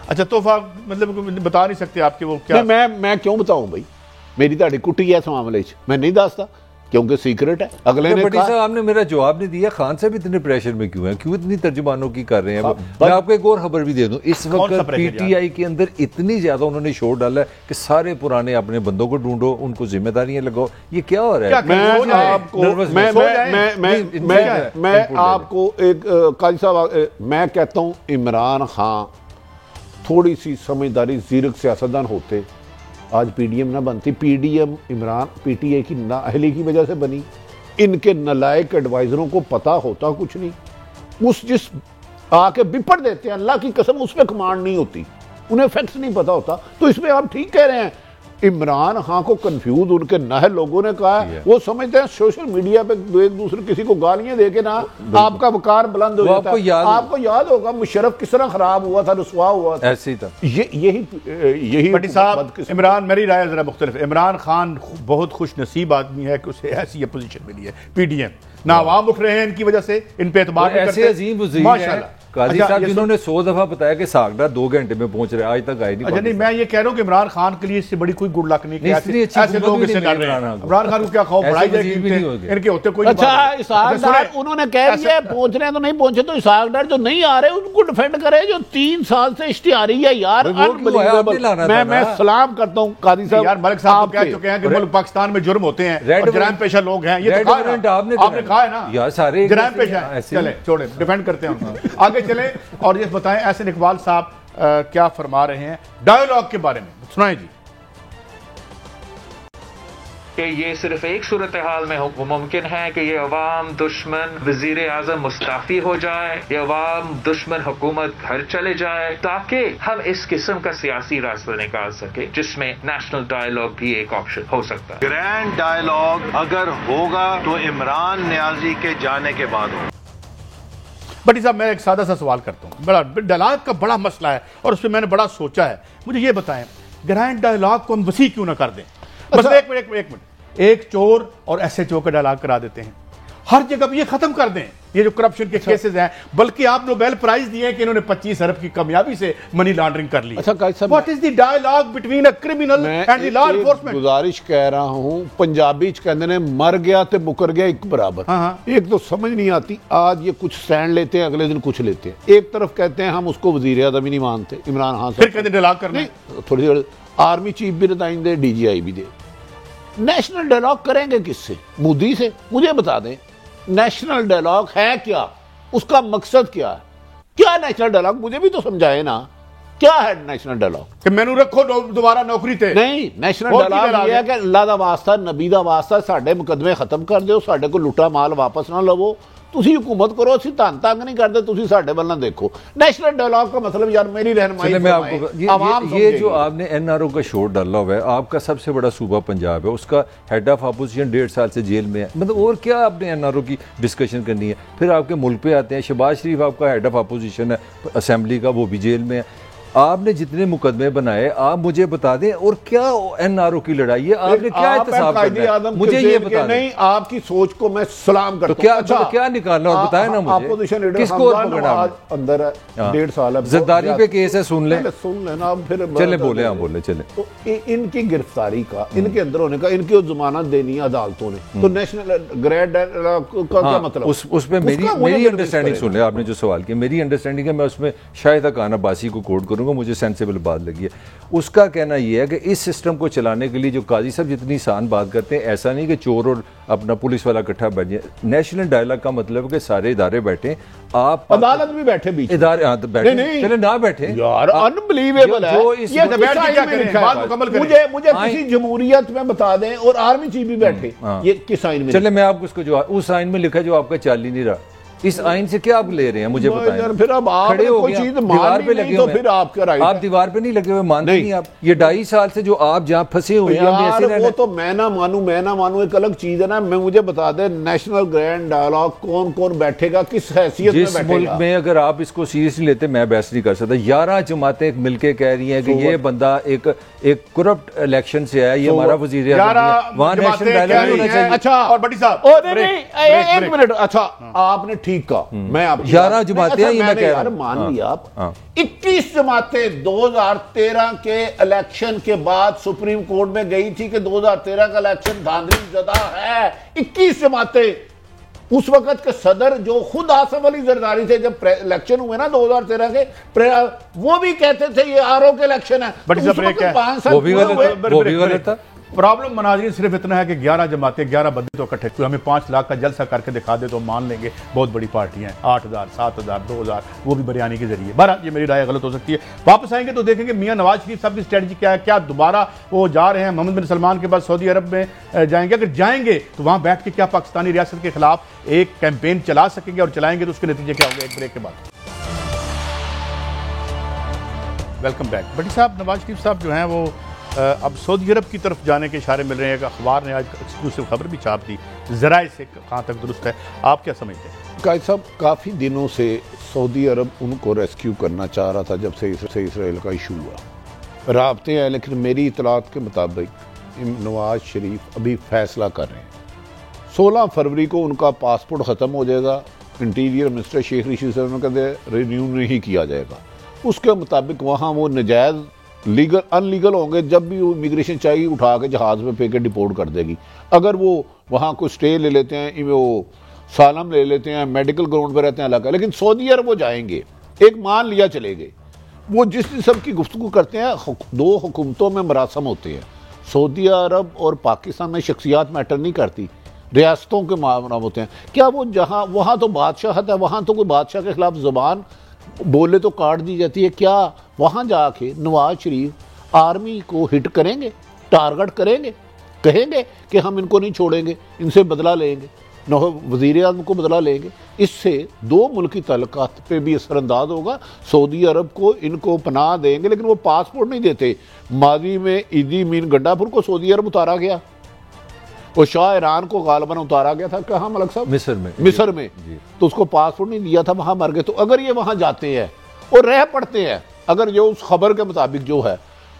अच्छा, तोहफा मतलब बता नहीं सकते आपके वो क्या? मैं क्यों बताऊं भाई, मेरी ताड़ी कुटी है इस मामले च, मैं नहीं दसता क्योंकि सीक्रेट है। अगले ने कहा, साहब आपने मेरा जवाब नहीं दिया। खान साहब इतने प्रेशर में क्यों हैं? क्यों इतनी तर्जुमानों की कर रहे हैं? मैं आपको एक और खबर भी दे दूं, इस वक्त पीटीआई के अंदर इतनी ज्यादा उन्होंने शोर डाला है कि सारे पुराने अपने बंदों को ढूंढो, उनको जिम्मेदारियां लगाओ। ये क्या हो रहा है? मैं आपको एक काजी साहब, मैं कहता हूं इमरान खान थोड़ी सी समझदारी जीरक सियासतदान होते, आज पीडीएम ना बनती। पीडीएम इमरान पीटीआई की नाअहली की वजह से बनी। इनके नलायक एडवाइजरों को पता होता कुछ नहीं, उस जिस आके बिपड़ देते हैं, अल्लाह की कसम उस पर कमांड नहीं होती, उन्हें फैक्ट्स नहीं पता होता। तो इसमें आप ठीक कह रहे हैं, इमरान खान को कंफ्यूज उनके नाहल लोगों ने कहा है। वो समझते हैं सोशल मीडिया पे एक दूसरे किसी को गालियां देके ना आपका वकार बुलंद हो जाता है। आपको याद होगा मुशर्रफ किस तरह खराब हुआ था, रुसवा हुआ था, ऐसे ही था। यही भट्टी साहब, इमरान, मेरी राय जरा मुख्तलिफ। इमरान खान बहुत खुश नसीब आदमी है कि उसे ऐसी पोजीशन मिली है। पीडीएम ना आवाम उठ रहे हैं इनकी वजह से, इन पे एतबार ऐसे अजीम वज़ीर हैं, काजी साहब जिन्होंने 100 दफा बताया कि सागडा 2 घंटे में पहुंच रहे, आज तक आए नहीं। अच्छा नहीं, मैं ये कह रहा हूँ कि इमरान खान के लिए इससे बड़ी कोई गुड लक नहीं, ऐसे लोग इससे लड़ रहे हैं। इमरान खान को क्या खाओ बढ़ाई जाएगी, इनके होते कोई। अच्छा इसाक डार उन्होंने कह दिया पहुंच रहे हैं तो नहीं पहुंचे, तो इसाक डार जो नहीं आ रहे उनको डिफेंड करे, जो 3 साल से इश्तिहारी है यार। मैं सलाम करता हूँ काजी साहब, यार मलिक साहब कह चुके हैं कि मुल्क पाकिस्तान में जुर्म होते हैं और जराइम पेशा लोग हैं, ये तो आपने कहा है ना यार, सारे जराइम पेशा है। चले छोड़े, डिफेंड करते हैं, आगे चले और ये बताएं एहसन इकबाल साहब क्या फरमा रहे हैं डायलॉग के बारे में, सुनाएं जी। कि ये सिर्फ एक सूरत हाल में मुमकिन है कि ये अवाम दुश्मन वजीर आजम मुस्ताफी हो जाए, ये अवाम दुश्मन हुकूमत घर चले जाए, ताकि हम इस किस्म का सियासी रास्ता निकाल सके जिसमें नेशनल डायलॉग भी एक ऑप्शन हो सकता है। ग्रैंड डायलॉग अगर होगा तो इमरान नियाजी के जाने के बाद होगा। भट्टी साहब मैं एक सादा सा सवाल करता हूँ, बड़ा डायलॉग का बड़ा मसला है और उस पर मैंने बड़ा सोचा है, मुझे ये बताएं ग्रैंड डायलॉग को हम वसी क्यों ना कर दें? बस एक मिनट, एक चोर और SHO का डायलॉग करा देते हैं हर जगह, ये खत्म कर दें ये जो करप्शन के केसेस हैं। बल्कि आप नोबेल प्राइज दिए कि इन्होंने 25 अरब की कामयाबी से मनी लॉन्ड्रिंग कर ली। What is the dialogue between a criminal and the law enforcement? गुजारिश कह रहा हूं, पंजाबी च कहते ने मर गया ते मुकर गया एक बराबर। एक तो समझ नहीं आती, आज ये कुछ स्टैंड लेते हैं, अगले दिन कुछ लेते हैं। एक तरफ कहते हैं हम उसको वजीर आज़म ही नहीं मानते इमरान खान, फिर कहते डायलॉग करने, थोड़ी देर आर्मी चीफ भी रिजाइन दे, DGI भी दे। नेशनल डायलॉग करेंगे किससे? मोदी से? मुझे बता दें नेशनल डायलॉग है क्या, उसका मकसद क्या है? क्या नेशनल डायलॉग, मुझे भी तो समझाए ना, क्या है नेशनल डायलॉग? कि मैनू रखो दोबारा नौकरी ते नहीं, नेशनल डायलॉग ये है कि अल्लाह दा वास्ता नबी दा वास्ता साडे मुकदमे खत्म कर दो, साडे को लुटा माल वापस ना लवो, तुसी हुकूमत करो, असीं धन तंग नहीं करते, तुसी साडे वल ना देखो। नेशनल डायलॉग का मतलब यार मेरी रहनुमाई मैं आपको ये जो आपने NRO का शोर डाला हुआ है, आपका सबसे बड़ा सूबा पंजाब है, उसका हेड ऑफ अपोजिशन 1.5 साल से जेल में है, मतलब और क्या आपने NRO की डिस्कशन करनी है? फिर आपके मुल्क पे आते हैं, शहबाज शरीफ आपका हेड ऑफ अपोजिशन है असेंबली का, वो भी जेल में है। आपने जितने मुकदमे बनाए आप मुझे बता दें, और क्या NRO की लड़ाई है, आपने क्या एहतसाब करना है मुझे ये बता दें। नहीं, आपकी सोच को मैं सलाम करता हूं। क्या अच्छा, क्या निकालना और बताएं ना मुझे, अपोजिशन लीडर किसको पकड़ा अंदर है, 1.5 साल है, जरदारी पे केस है, सुन लें ना, फिर चले बोले, हाँ बोले चले। तो इनकी गिरफ्तारी का, इनके अंदर होने का, इनकी जमानत देनी है अदालतों ने, तो नेशनल ग्रेड का क्या मतलब? उस पे मेरी अंडरस्टैंडिंग सुन ले, आपने जो सवाल किया मेरी अंडरस्टैंडिंग है, मैं उसमें शायद खान अब्बासी को कोट करूंगा, मुझे सेंसिबल बात लगी है। उसका कहना यह है कि इस सिस्टम को चलाने के लिए जो काजी साहब जितनी आसान बात करते हैं, ऐसा नहीं कि चोर और अपना पुलिस वाला इकट्ठा बैठ जाए। नेशनल डायलॉग का मतलब है कि सारे इदारे बैठे, आप अदालत भी बैठे, बीच इदारे बैठे, चले ना बैठे यार, अनबिलीवेबल है। मुझे किसी जमहूरियत में बता दें और आर्मी चीफ भी बैठे, ये किस आइन में? चले मैं आपको उसको जो उस आइन में लिखा है जो आपका चाल ही नहीं रहा, इस आइन से क्या आप ले रहे हैं मुझे बताएं। फिर अब आप खड़े हो कोई गए, चीज दीवार पे लगे हुए, फिर आपका राइट, आप दीवार पे नहीं लगे हुए, मानते नहीं आप? ये 2.5 साल से जो आप जहां फंसे हुए हैं, वो तो मैं ना मानूं एक अलग चीज है ना। मैं मुझे बता दे नेशनल ग्रैंड डायलॉग कौन कौन बैठेगा, किस हैसियत में बैठेगा? जिस मुल्क में अगर आप इसको सीरियसली लेते, मैं बहस नहीं कर सकता। 11 जमातें मिलकर कह रही हैं कि ये बंदा एक करप्ट इलेक्शन से आया, ये हमारा वजीर आज़म, वहां नेशनल डायलॉग होना चाहिए। अच्छा, और बड़ी साहब एक मिनट, अच्छा आपने ठीक कहा, मैं 11 जमातें हैं, ये मैं कह रहा हूं, मान लिया आप। 21 जमातें 2013 के इलेक्शन के बाद सुप्रीम कोर्ट में गई थी कि 2013 का इलेक्शन धांधली ज़दा है। 21 जमातें, उस वक्त के सदर जो खुद आसफ अली जरदारी थे, जब इलेक्शन हुए ना 2013 के, वो भी कहते थे ये RO के इलेक्शन है, बट वो भी गलत था। प्रॉब्लम मनाजरीन सिर्फ इतना है कि 11 जमातें 11 बंदे तो इकट्ठे हुए, हमें 5 लाख का जलसा करके दिखा दे तो मान लेंगे बहुत बड़ी पार्टियां हैं, 8,000 7,000 2,000, वो भी बिरयानी के जरिए। बहरहाल ये मेरी राय गलत हो सकती है। वापस आएंगे तो देखेंगे मियां नवाज शरीफ साहब की स्ट्रेटजी क्या है, क्या दोबारा वो जा रहे हैं मोहम्मद बिन सलमान के बाद सऊदी अरब में जाएंगे? अगर जाएंगे तो वहां बैठ के क्या पाकिस्तानी रियासत के खिलाफ एक कैंपेन चला सकेंगे, और चलाएंगे तो उसके नतीजे क्या होंगे? एक ब्रेक के बाद। Welcome back. भट्टी साहब, नवाज शरीफ साहब जो हैं वो अब सऊदी अरब की तरफ जाने के इशारे मिल रहे हैं। अखबार ने आज एक्सक्लूसिव खबर भी छाप दी, ज़राए से कहाँ तक दुरुस्त है, आप क्या समझते हैं? कायद साहब, काफ़ी दिनों से सऊदी अरब उनको रेस्क्यू करना चाह रहा था जब से इसराइल का इशू हुआ। राब्ते हैं, लेकिन मेरी इतलात के मुताबिक नवाज शरीफ अभी फैसला कर रहे हैं। 16 फरवरी को उनका पासपोर्ट ख़त्म हो जाएगा, इंटीरियर मिनिस्टर शेख रशीद साहब ने कहते रिन्यू नहीं किया जाएगा, उसके मुताबिक वहाँ वो नजायज़ लीगल अनलीगल होंगे, जब भी वो इमिग्रेशन चाहिए उठा के जहाज़ में फेंक के डिपोर्ट कर देगी। अगर वो वहाँ कोई स्टे ले लेते हैं, वो सालम ले लेते हैं, मेडिकल ग्राउंड पर रहते हैं अलग है, लेकिन सऊदी अरब वो जाएंगे, एक मान लिया चले गए, वो जिस किस्म की गुफ्तगू करते हैं, दो हुकूमतों में मरासम होते हैं। सऊदी अरब और पाकिस्तान में शख्सियात मैटर नहीं करती, रियासतों के मामला होते हैं। क्या वो जहाँ वहाँ तो बादशाहत है, वहाँ तो कोई बादशाह के खिलाफ ज़बान बोले तो काट दी जाती है। क्या वहाँ जाके नवाज शरीफ आर्मी को हिट करेंगे, टारगेट करेंगे, कहेंगे कि हम इनको नहीं छोड़ेंगे, इनसे बदला लेंगे, वज़ीर आज़म को बदला लेंगे? इससे दो मुल्की तल्लुकात पे भी असरअंदाज होगा। सऊदी अरब को इनको पनाह देंगे, लेकिन वो पासपोर्ट नहीं देते। माजी में ईदी मीन गड्डापुर को सऊदी अरब उतारा गया, वो शाह ईरान को गालबन उतारा गया था, कहाँ मलक साहब? मिस्र में तो उसको पासपोर्ट नहीं दिया था, वहाँ मर गए। तो अगर ये वहाँ जाते हैं और रह पड़ते हैं, अगर जो उस खबर के मुताबिक जो है,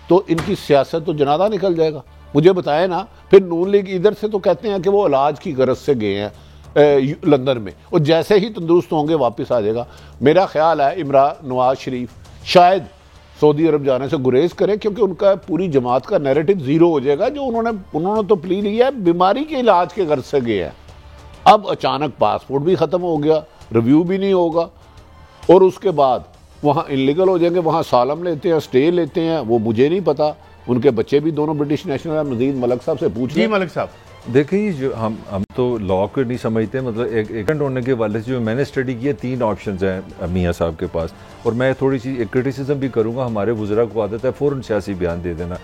तो इनकी सियासत तो जनादा निकल जाएगा। मुझे बताए ना, फिर नून लीग इधर से तो कहते हैं कि वो इलाज की गरज से गए हैं लंदन में, और जैसे ही तंदुरुस्त होंगे वापस आ जाएगा। मेरा ख्याल है इमरान नवाज शरीफ शायद सऊदी अरब जाने से गुरेज करें, क्योंकि उनका पूरी जमात का नैरेटिव जीरो हो जाएगा। जो उन्होंने तो प्ली लिया है, बीमारी के इलाज के गर्ज से गए हैं। अब अचानक पासपोर्ट भी ख़त्म हो गया, रिव्यू भी नहीं होगा, और उसके बाद वहाँ इलीगल हो जाएंगे। वहाँ सालम लेते हैं, स्टे लेते हैं, वो मुझे नहीं पता। उनके बच्चे भी दोनों ब्रिटिश नेशनल हैं। मजीद मलक साहब से पूछ जी मलक साहब, देखिए जो हम तो लॉ को नहीं समझते, मतलब एक होने के वाले से जो मैंने स्टडी किया, 3 ऑप्शंस हैं मियाँ साहब के पास। और मैं थोड़ी सी एक क्रिटिसिज्म भी करूँगा, हमारे वज़रा को आदत है फ़ौरन सियासी बयान दे देना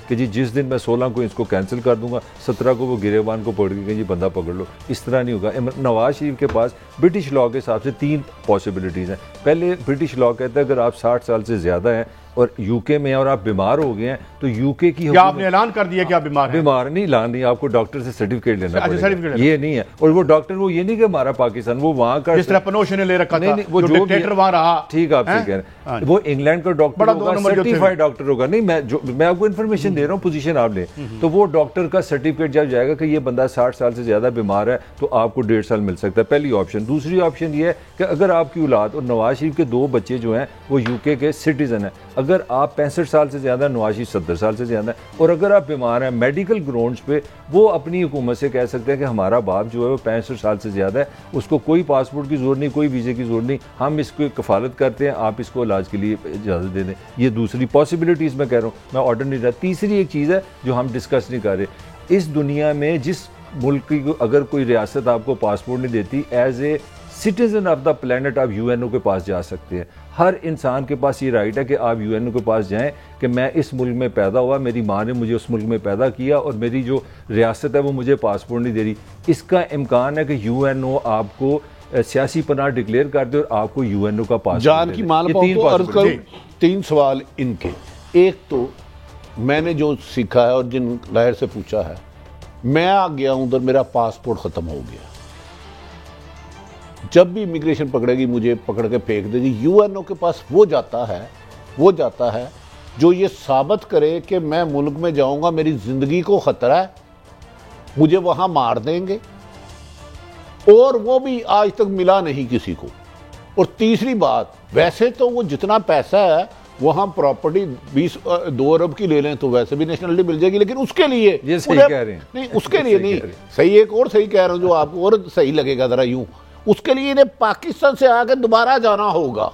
कि जी जिस दिन मैं 16 को इसको कैंसिल कर दूंगा, 17 को वो गिरेबान को पकड़ के जी बंदा पकड़ लो। इस तरह नहीं होगा। नवाज शरीफ के पास ब्रिटिश लॉ के हिसाब से 3 पॉसिबिलिटीज़ हैं। पहले ब्रिटिश लॉ कहता है अगर आप 60 साल से ज़्यादा हैं और यूके में और आप बीमार हो गए हैं, तो यूके की आपने ऐलान कर दिया कि आप बीमार नहीं, ऐलान नहीं, आपको डॉक्टर से सर्टिफिकेट लेना पड़ेगा। ये नहीं है। और वो डॉक्टर वो ये नहीं कि हमारा पाकिस्तान, वो वहाँ का जिस तरह पनोश ने ले रखा था, वो जो डिक्टेटर वहाँ रहा, ठीक आप ठीक कह रहे हैं, वो इंग्लैंड का डॉक्टर होगा, सर्टिफाइड डॉक्टर होगा। नहीं, मैं आपको इन्फॉर्मेशन दे रहा हूँ, पोजीशन आप ले, तो वो डॉक्टर का सर्टिफिकेट जब जाएगा कि ये बंदा 60 साल से ज्यादा बीमार है, तो आपको 1.5 साल मिल सकता है। पहली ऑप्शन। दूसरी ऑप्शन ये है कि अगर आपकी औलाद, और नवाज शरीफ के 2 बच्चे जो हैं वो यूके के सिटीजन हैं, अगर आप 65 साल से ज़्यादा, नवाज शरीफ 70 साल से ज़्यादा है, और अगर आप बीमार हैं, मेडिकल ग्राउंड्स पे वो अपनी हुकूमत से कह सकते हैं कि हमारा बाप जो है वो 65 साल से ज़्यादा है, उसको कोई पासपोर्ट की ज़रूरत नहीं, कोई वीज़े की ज़रूरत नहीं, हम इसको कफालत करते हैं, आप इसको इलाज के लिए इजाज़त दे दें। ये दूसरी पॉसिबिलिटीज़ मैं कह रहा हूँ, मैं ऑर्डर नहीं रहा। तीसरी एक चीज़ है जो हम डिस्कस नहीं कर रहे, इस दुनिया में जिस मुल्क की अगर कोई रियासत आपको पासपोर्ट नहीं देती, as a citizen of the planet आप यूएनओ के पास जा सकते हैं। हर इंसान के पास ये राइट है कि आप यूएनओ के पास जाएं कि मैं इस मुल्क में पैदा हुआ, मेरी माँ ने मुझे उस मुल्क में पैदा किया और मेरी जो रियासत है वो मुझे पासपोर्ट नहीं दे रही। इसका इम्कान है कि यूएनओ आपको सियासी पनाह डिक्लेयर कर दे और आपको यूएनओ का पासपोर्ट जान की माल पाऊं तो अर्ज करूं। 3 सवाल इनके। एक तो मैंने जो सीखा है और जिन लहर से पूछा है, मैं आ गया हूं उधर, मेरा पासपोर्ट खत्म हो गया, जब भी इमिग्रेशन पकड़ेगी मुझे पकड़ के फेंक देगी। यूएनओ के पास वो जाता है जो ये साबित करे कि मैं मुल्क में जाऊंगा, मेरी जिंदगी को खतरा है, मुझे वहां मार देंगे, और वो भी आज तक मिला नहीं किसी को। और तीसरी बात, वैसे तो वो जितना पैसा है वहां प्रॉपर्टी 2 अरब की ले लें तो वैसे भी नेशनलिटी मिल जाएगी, लेकिन उसके लिए ये सही कह रहे हैं, नहीं उसके लिए नहीं सही, एक और सही कह रहा हूं जो आपको और सही लगेगा जरा यूं, उसके लिए इन्हें पाकिस्तान से आकर दोबारा जाना होगा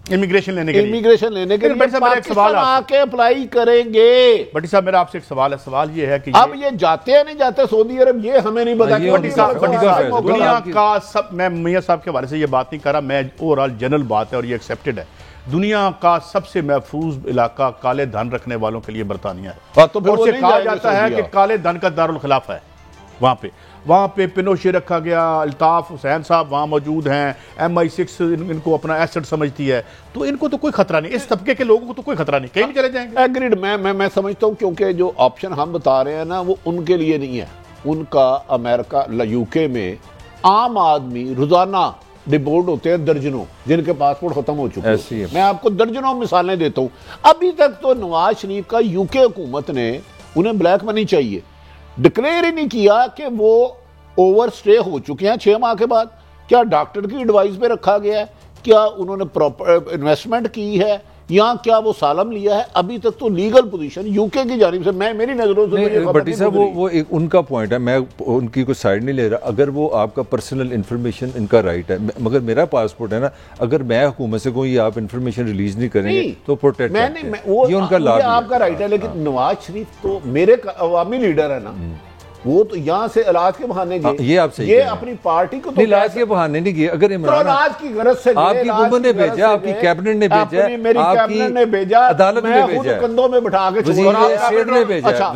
इमिग्रेशन लेने के लिए। पाकिस्तान आके अप्लाई करेंगे। भट्टी साहब, मेरा आपसे एक सवाल है। सवाल ये है कि अब ये जाते हैं नहीं जाते सऊदी अरब, ये हमें नहीं पता। दुनिया का सब, मैं मियां साहब के बारे से ये बात नहीं कर रहा, मैं ओवरऑल जनरल बात है और ये एक्सेप्टेड है, दुनिया का सबसे महफूज इलाका काले धन रखने वालों के लिए बरतानिया है। तो फिर उससे कहा जाता है कि काले धन का दारुल खिलाफा है। वहाँ पे पिनोशे रखा गया, अल्ताफ हुसैन साहब वहाँ मौजूद हैं, MI6 इनको अपना एसेट समझती है, तो इनको तो कोई खतरा नहीं, इस तबके के लोगों को तो कोई खतरा नहीं, कहीं भी चले जाएंगे। एग्रीड, मैं समझता हूँ, क्योंकि जो ऑप्शन हम बता रहे हैं ना वो उनके लिए नहीं है। उनका अमेरिका, यूके में आम आदमी रोजाना डिपोर्ट होते हैं दर्जनों, जिनके पासपोर्ट खत्म हो चुके हैं। मैं आपको दर्जनों मिसालें देता हूँ। अभी तक तो नवाज शरीफ का यूके हुकूमत ने, उन्हें ब्लैक मनी चाहिए, डिक्लेयर ही नहीं किया कि वो ओवर स्टे हो चुके हैं 6 माह के बाद। क्या डॉक्टर की एडवाइस पे रखा गया है, क्या उन्होंने प्रॉपर इन्वेस्टमेंट की है, या क्या वो सालम लिया है? अभी तक तो लीगल पोजीशन यूके की जानिब से मैं मेरी नजरों से भट्टी साहब वो एक उनका पॉइंट है, मैं उनकी कोई साइड नहीं ले रहा। अगर वो आपका पर्सनल इन्फॉर्मेशन इनका राइट है, मगर मेरा पासपोर्ट है ना, अगर मैं हुकूमत से कोई आप इन्फॉर्मेशन रिलीज नहीं करेंगे तो प्रोटेक्ट ये उनका लाभ, आपका राइट है। लेकिन नवाज शरीफ तो मेरे अवामी लीडर है ना, वो तो यहाँ से इलाज के बहाने गए, ये आप सही ये अपनी पार्टी को तो इलाज के बहाने नहीं गए। अगर इमरान इलाज की गरज से आपकी हुकूमत ने भेजा, आपकी कैबिनेट ने भेजा, मेरी कैबिनेट ने भेजा, अदालत ने भेजा, कंधों में बिठा के वजीर सेठ ने भेजा, अच्छा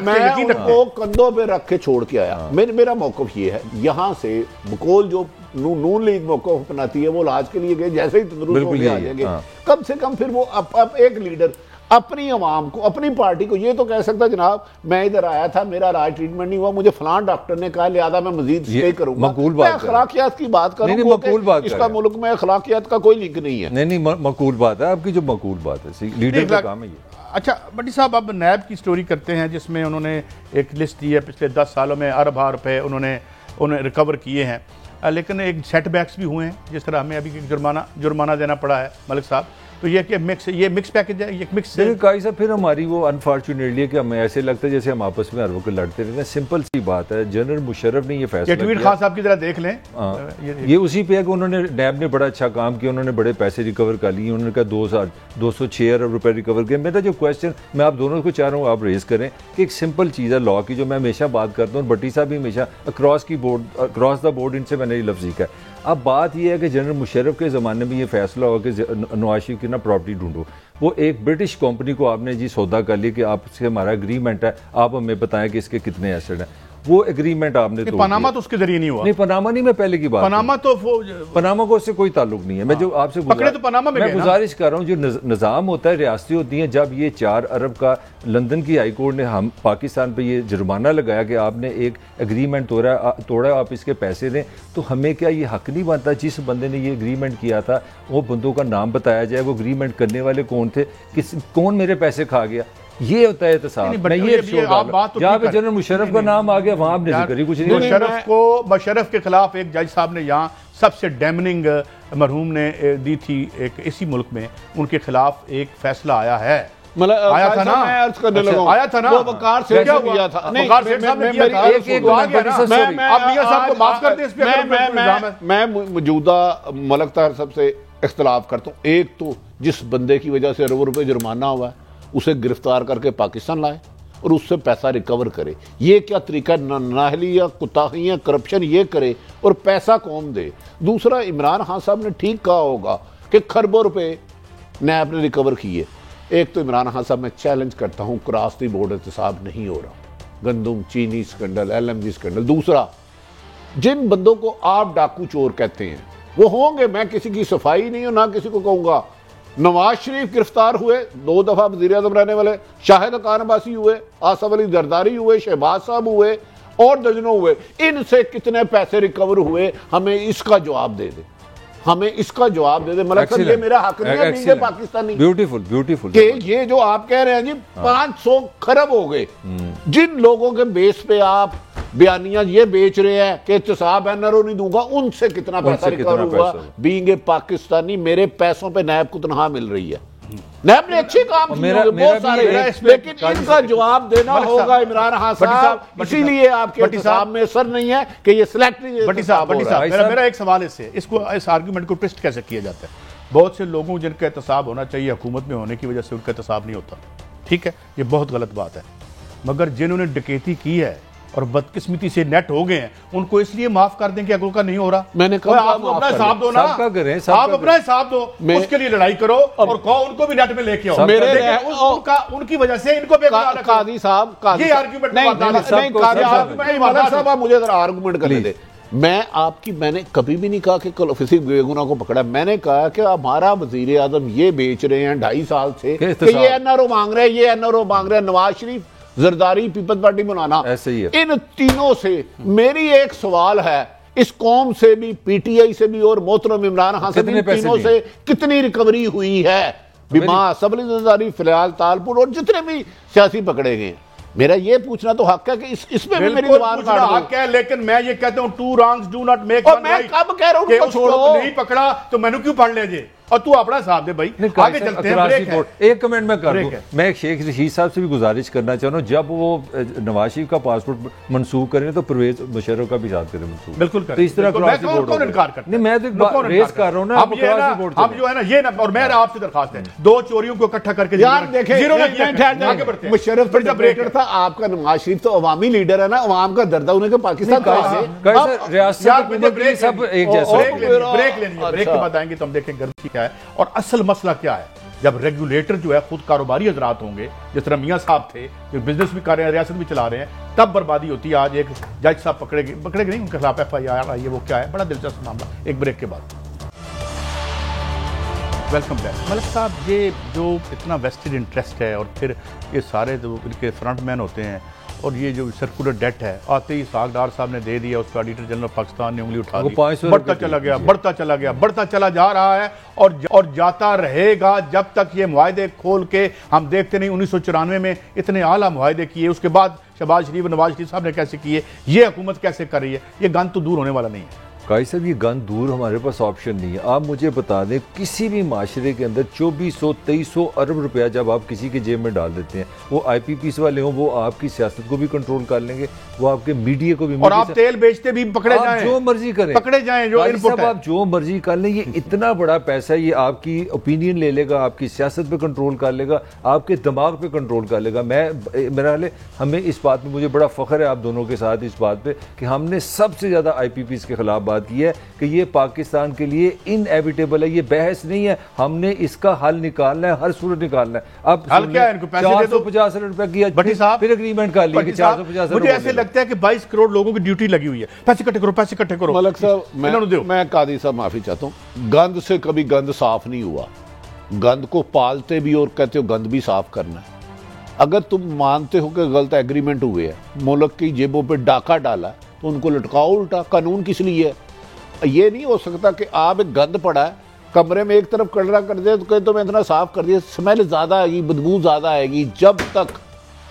मैं उनको कंधों पे रख के छोड़ के आया। मेरा मौकफ ये है, यहाँ से बकौल जो नून लीग मौकफ अपनाती है, वो इलाज के लिए गए, जैसे ही तंदुरुस्त हो गए आ जाएंगे। कम से कम फिर वो अब एक लीडर अपनी आवाम को, अपनी पार्टी को ये तो कह सकता जनाब मैं इधर आया था, मेरा इलाज ट्रीटमेंट नहीं हुआ, मुझे फलां डॉक्टर ने कहा, लिहाजा मैं मजीद स्टे करूंगा। मैं अखलाकियात की बात कर रहा हूं, इसका मुल्क में अखलाकियात का कोई लिंक नहीं है। नहीं मकबूल बात है आपकी, जो मकबूल बात है, लीडर का काम है ये। अच्छा भट्टी साहब, अब नैब की स्टोरी करते हैं, जिसमें उन्होंने एक लिस्ट दी है, पिछले 10 सालों में अरब रुपए उन्होंने रिकवर किए हैं, लेकिन एक सेटबैक्स भी हुए हैं, जिस तरह हमें अभी जुर्माना देना पड़ा है मलिक साहब। तो ये क्या मिक्स पैकेज है, ये मिक्स काई साहब, फिर हमारी वो अनफॉर्चुनेटली कि हमें ऐसे लगता है जैसे हम आपस में हर वक्त लड़ते रहते हैं। सिंपल सी बात है, जनरल मुशर्रफ ने ये फैसला किया, ट्वीट खान साहब की जरा देख लें, ये उसी पे है कि उन्होंने नैब ने बड़ा अच्छा काम किया, उन्होंने बड़े पैसे रिकवर कर लिए, उन्होंने कहा 206 अरब रुपए रिकवर किए। मेरा जो क्वेश्चन मैं आप दोनों को चाह रहा हूँ आप रेज करें कि एक सिंपल चीज़ है लॉ की, जो मैं हमेशा बात करता हूँ, भट्टी साहब भी हमेशा अक्रॉस द बोर्ड इनसे मैंने ये लफ्ज़ सीखा है। अब बात यह है कि जनरल मुशर्रफ के ज़माने में ये फैसला हुआ कि नवाज शरीफ की ना प्रॉपर्टी ढूंढो। वो एक ब्रिटिश कंपनी को आपने जी सौदा कर लिया कि आपसे हमारा एग्रीमेंट है, आप हमें बताएं कि इसके कितने एसेट हैं। वो एग्रीमेंट आपने तो पनामा तो उसके जरिए नहीं हुआ। नहीं, पनामा नहीं, मैं पहले की बात, पनामा को उससे कोई ताल्लुक नहीं है। मैं जो आपसे मैं गुजारिश कर रहा हूँ, जो निज़ाम होता है, रियासती होती हैं, जब ये 4 अरब का लंदन की हाई कोर्ट ने हम पाकिस्तान पे ये जुर्माना लगाया कि आपने एक एग्रीमेंट तोड़ा, आप इसके पैसे दें, तो हमें क्या ये हक नहीं बनता जिस बंदे ने ये एग्रीमेंट किया था वो बंदों का नाम बताया जाए, वो एग्रीमेंट करने वाले कौन थे, कौन मेरे पैसे खा गया। ये होता है एहतसाब। मैं ये जहाँ पे जनरल मुशर्रफ का नाम आ गया वहां आपने जिक्र कुछ नहीं। मुशर्रफ के खिलाफ एक जज साहब ने यहाँ सबसे डैमनिंग मरहूम ने दी थी, एक इसी मुल्क में उनके खिलाफ एक फैसला आया है, आया था ना, आया था ना, वो वकार से क्या हुआ था, वकार से साहब ने किया था। मैं मौजूदा मलिक ताहिर साहब से इख्तिलाफ करता हूँ। एक तो जिस बंदे की वजह से अरबों रुपए जुर्माना हुआ है उसे गिरफ्तार करके पाकिस्तान लाए और उससे पैसा रिकवर करे। ये क्या तरीका, नाहली या कुताही या करप्शन ये करे और पैसा कौन दे। दूसरा, इमरान खान साहब ने ठीक कहा होगा कि खरबों रुपए नैब ने रिकवर किए। एक तो इमरान खान साहब मैं चैलेंज करता हूँ, क्रॉस द बॉर्डर एहतसाब नहीं हो रहा, गंदुम चीनी स्कैंडल, LMG स्कैंडल। दूसरा, जिन बंदों को आप डाकू चोर कहते हैं वो होंगे, मैं किसी की सफाई नहीं हूं ना किसी को कहूंगा। नवाज शरीफ गिरफ्तार हुए, 2 दफा वजीर आज़म रहने वाले, शाहिद खान अब्बासी हुए, आसफ अली जरदारी हुए, शहबाज साहब हुए और दर्जनों हुए। इनसे कितने पैसे रिकवर हुए, हमें इसका जवाब दे दे, हमें इसका जवाब दे दे। मतलब ये मेरा हक नहीं है बीइंग पाकिस्तानी। ब्यूटीफुल कि ये जो आप कह रहे हैं जी 500 खरब हो गए, जिन लोगों के बेस पे आप बयानियां ये बेच रहे हैं कि एहतसाब NRO नहीं दूंगा, उनसे कितना पैसा रिकवर हुआ बीइंग पाकिस्तानी। मेरे पैसों पे नैब को तनख्वाह मिल रही है, नैब ने अच्छे काम किए बहुत सारे, लेकिन इनका जवाब देना होगा इमरान खान साहब। इसीलिए आपके एहतसाब में असर नहीं है कि ये सिलेक्टिव। मेरा एक सवाल इस आर्गुमेंट को ट्विस्ट कैसे किया जाता है। बहुत से लोगों जिनका एहतसाब होना चाहिए हुकूमत में होने की वजह से उनका एहतसाब नहीं होता, ठीक है, ये बहुत गलत बात है। मगर जिन्होंने डकैती की है और बदकिस्मती से नेट हो गए हैं, उनको इसलिए माफ कर दें कि अगलों का नहीं हो रहा। मैंने कहा आप अपना हिसाब दो ना, आप अपना हिसाब दो, उसके लिए लड़ाई करो और कहो उनको भी नेट में लेके आओ। उनकी वजह से इनको काजी साहब ये आर्गुमेंट मुझे जरा आर्गुमेंट करने दे। मैंने कभी भी नहीं कहा कि किसी बेगुनाह को पकड़ा। मैंने कहा कि हमारा वजीर आजम ये बेच रहे हैं 2.5 साल से कि ये NRO मांग रहे हैं, ये NRO मांग रहे हैं, नवाज शरीफ, जरदारी, पीपल्स पार्टी बनाना, ऐसे ही है। इन तीनों से मेरी एक सवाल है, इस कौम से भी, PTI से भी और मोहतरम इमरान खान से भी, तीनों से कितनी रिकवरी हुई है? बीमा, सबली, जरदारी, फिलहाल तालपुर और जितने भी सियासी पकड़े गए, मेरा ये पूछना तो हक है कि इसमें भी मेरी बिल्कुल जबान पूछना काट दो। हक है, लेकिन मैं ये कहता हूं two wrongs do not make और वन मैं राइट। कब कह रहा हूं कि उनको उसको छोड़ो। नहीं पकड़ा तो मैंने क्यों पढ़ ले जे, और तू अपना साहब दे भाई। नहीं, आगे चलते हैं, ब्रेक है। एक कमेंट मैं कर ब्रेक दूं। है। मैं शेख रशीद साहब से भी गुजारिश करना चाह रहा हूं, जब वो नवाज शरीफ का पासपोर्ट मंसूख करें तो परवेज मुशर्रफ का भी साथ करें मंसूख। बिल्कुल तो इस तरह क्रॉस कौन रिपोर्ट इनकार करता है? नहीं, मैं तो मैं कौन रेस इनकार कर रहा हूं ना, अब ये क्रॉस ना, रिपोर्ट अब जो है ना ये ना, और मेरा आपसे दरखास्त है, दो चोरियों को इकट्ठा करके यार देखे जीरो ने किया, आगे बढ़ते हैं। मुशर्रफ फिर जब ब्रेक था, आपका नवाज शरीफ तो अवामी लीडर है ना, अवाम का दर्द है उन्हें कि पाकिस्तान रियासत सब एक जैसा ब्रेक लेनी है, ब्रेक के बाद आएंगे तो हम देखें गर्म की क्या है और असल मसला क्या है। जब रेगुलेटर जो है खुद कारोबारी हजरात होंगे, जिस तरह मियां साहब थे जो बिजनेस भी कर रहे हैं, रियासत भी चला रहे हैं, तब बर्बादी होती है। आज एक जज साहब पकड़े नहीं, उनके खिलाफ FIR आई है, वो क्या है, बड़ा दिलचस्प मामला। एक ब्रेक के बाद वेलकम बैक। मलिक साहब, ये जो इतना वेस्टेड इंटरेस्ट है और फिर ये सारे जो इनके फ्रंटमैन होते हैं, और ये जो सर्कुलर डेट है, आते ही साग डार साहब ने दे दिया, उसका ऑडिटर जनरल पाकिस्तान ने उंगली उठा दी, बढ़ता चला गया, बढ़ता चला जा रहा है और जाता रहेगा जब तक ये मुआहदे खोल के हम देखते नहीं। 1994 में इतने आला मुआहदे किए, उसके बाद शहबाज शरीफ नवाज शरीफ साहब ने कैसे किए, ये हुकूमत कैसे कर रही है, ये गन तो दूर होने वाला नहीं है। काई साहब, ये गन दूर हमारे पास ऑप्शन नहीं है। आप मुझे बता दें, किसी भी माशरे के अंदर 2400-2300 अरब रुपया जब आप किसी के जेब में डाल देते हैं, वो IPPs वाले हों, वो आपकी सियासत को भी कंट्रोल कर लेंगे, वो आपके मीडिया को भी, और आप तेल बेचते भी पकड़े जाएं, जो मर्जी करें, पकड़े जाएं, जो इनपुट है आप जो मर्जी कर लें। ये इतना बड़ा पैसा है, ये आपकी ओपिनियन ले लेगा, आपकी सियासत पे कंट्रोल कर लेगा, आपके दिमाग पे कंट्रोल कर लेगा। मेरा हाल है, हमें इस बात में मुझे बड़ा फख्र है आप दोनों के साथ इस बात पे कि हमने सबसे ज्यादा IPPs के खिलाफ बात की है कि ये पाकिस्तान के लिए इनएविटेबल है, ये बहस नहीं है, हमने इसका हल निकालना है, हर सूरत निकालना है। अब हल क्या है, इनको पैसे दे दो, 450 रुपए किया, भट्टी साहब फिर एग्रीमेंट कर लिया कि 450। मुझे ऐसे लगता है कि 22 करोड़ लोगों की ड्यूटी लगी हुई है, पैसे इकट्ठे करो, पैसे इकट्ठे करो। मलिक साहब, मैं कादी साहब माफी चाहता हूँ, गंद से कभी गंद साफ नहीं हुआ। गंद को पालते भी और कहते हो गंद भी साफ करना है। अगर तुम मानते हो कि गलत एग्रीमेंट हुए हैं, मुल्क की जेबों पे डाका डाला, तो उनको लटकाओ उल्टा। कानून किस लिए है? ये नहीं हो सकता कि आप एक गंद पड़ा है, कमरे में एक तरफ कचरा कर दे तो कहते तो मैं इतना साफ कर दिया, स्मेल ज़्यादा आएगी, बदबू ज़्यादा आएगी। जब तक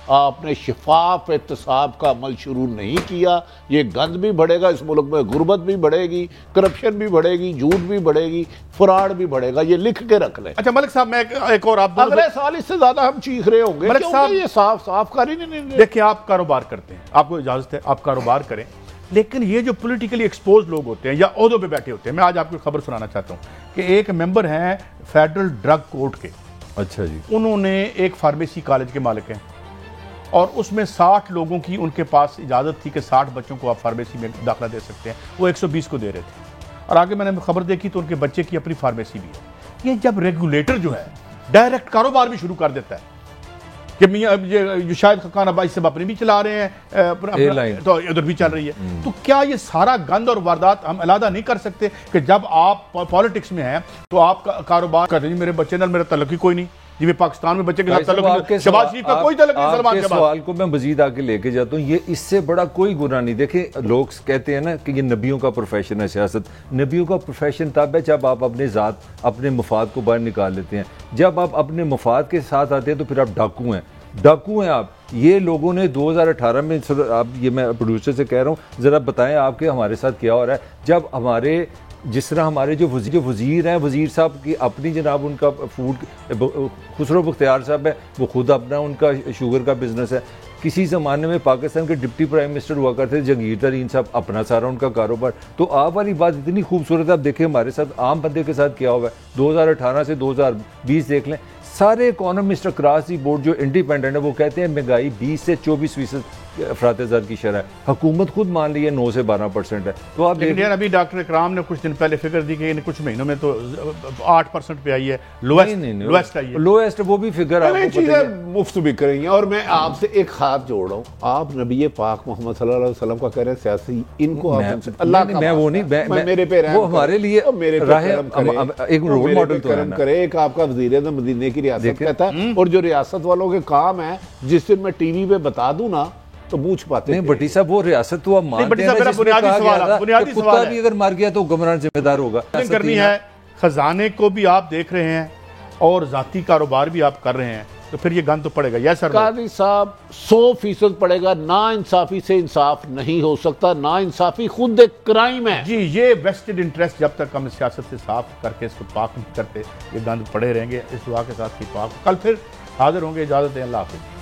आपने शिफाफ एहतसाब का अमल शुरू नहीं किया, ये गंद भी बढ़ेगा, इस मुल्क में गुर्बत भी बढ़ेगी, करप्शन भी बढ़ेगी, झूठ भी बढ़ेगी, फ्रॉड भी बढ़ेगा। ये लिख के रख लें। अच्छा मलिक साहब, मैं एक और आप अगले साल इससे ज्यादा हम चीख रहे होंगे मलिक साहब, ये साफ कर ही नहीं। देखिए, आप कारोबार करते हैं, आपको इजाजत है, आप कारोबार करें, लेकिन ये जो पॉलिटिकली एक्सपोज लोग होते हैं या ओहदों पे बैठे होते हैं, मैं आज आपको खबर सुनाना चाहता हूं कि एक मेंबर हैं फेडरल ड्रग कोर्ट के। अच्छा जी। उन्होंने एक फार्मेसी कॉलेज के मालिक हैं और उसमें 60 लोगों की उनके पास इजाज़त थी कि 60 बच्चों को आप फार्मेसी में दाखिला दे सकते हैं। वो 120 को दे रहे थे और आगे मैंने खबर देखी तो उनके बच्चे की अपनी फार्मेसी भी है। ये जब रेगुलेटर जो है डायरेक्ट कारोबार भी शुरू कर देता है कि मियाँ ये शायद खान अब्बासी से अपनी भी चला रहे हैं, तो उधर भी चल रही है, तो क्या ये सारा गंद और वारदात हम अलग नहीं कर सकते कि जब आप पॉलिटिक्स में हैं तो आप कारोबार कर रहे हैं, मेरे बच्चे नाल मेरा तल्लुक ही कोई नहीं, जिਵੇਂ पाकिस्तान में बच्चे के साथ तल्लुक शहबाज शरीफ का कोई तल्लुक नहीं। सलमान के सवाल को मैं मजीद आगे लेके जाता हूँ, ये इससे बड़ा कोई गुनाह नहीं। देखें, लोग कहते हैं ना कि ये नबियों का प्रोफेशन है सियासत। नबियों का प्रोफेशन तब है जब आप अपने ज़ात, अपने मफाद को बाहर निकाल लेते हैं। जब आप अपने मफाद के साथ आते हैं तो फिर आप डाकू हैं, डाकू हैं आप। ये लोगों ने 2018 में, आप ये मैं प्रोड्यूसर से कह रहा हूँ, ज़रा बताएं आपके हमारे साथ क्या हो रहा है। जब हमारे जिस तरह हमारे जो वज़ीर हैं, वज़ीर साहब की अपनी जनाब उनका फूड, खुसरो बख्तियार साहब है, वो खुद अपना उनका शुगर का बिजनेस है। किसी ज़माने में पाकिस्तान के डिप्टी प्राइम मिनिस्टर हुआ करते थे जहांगीर तरीन साहब, अपना सारा उनका कारोबार। तो आप वाली बात इतनी खूबसूरत है। आप देखें हमारे साथ आम बंदे के साथ क्या हुआ है। 2018 से 2020 देख लें, सारे इकोनॉमिस्ट अक्रॉस दी बोर्ड जो इंडिपेंडेंट है वो कहते हैं महंगाई 20 से 24% अफरात ज़र की शरह है। हुकूमत खुद मान ली है 9 से 12% है। तो आप लेकिन यार अभी डॉक्टर इकराम ने कुछ दिन पहले फिगर दी कि इन कुछ महीनों में तो 8% पे आई है, लोएस्ट आई है। लोएस्ट वो भी फिगर चीजें मुफ्त भी करेंगे। और मैं आपसे एक हाथ जोड़ रहा हूँ, आप नबी पाक मोहम्मद सल्लल्लाहु अलैहि वसल्लम का कह रहे हैं सियासी, इनको अल्लाह का मैं वो नहीं, मेरे पे वो हमारे लिए मेरे एक रोल मॉडल तो है। करे एक आपका वज़ीर मदीने की रियासत कहता है, और जो रियासत वालों के काम है, जिस दिन मैं टीवी पे बता दूं ना तो पूछ पाते नहीं। भट्टी साहब, वो रियासत तो आप मानते हैं ना, बुनियादी सवाल भी अगर मार गया तो हुक्मरान जिम्मेदार होगा। करनी है, खजाने को भी आप देख रहे हैं और जाती कारोबार भी आप कर रहे हैं, तो फिर ये गंद तो पड़ेगा। Yes sir. काजी साहब 100% पड़ेगा। ना इंसाफी से इंसाफ नहीं हो सकता, ना इंसाफी खुद एक क्राइम है। जी, ये वेस्टेड इंटरेस्ट जब तक हम सियासत से साफ करके इसको पाक नहीं करते, ये गंद पड़े रहेंगे। इस दुआ के साथ की पाक, कल फिर हाजिर होंगे। इजाजत दें, अल्लाह हाफिज़।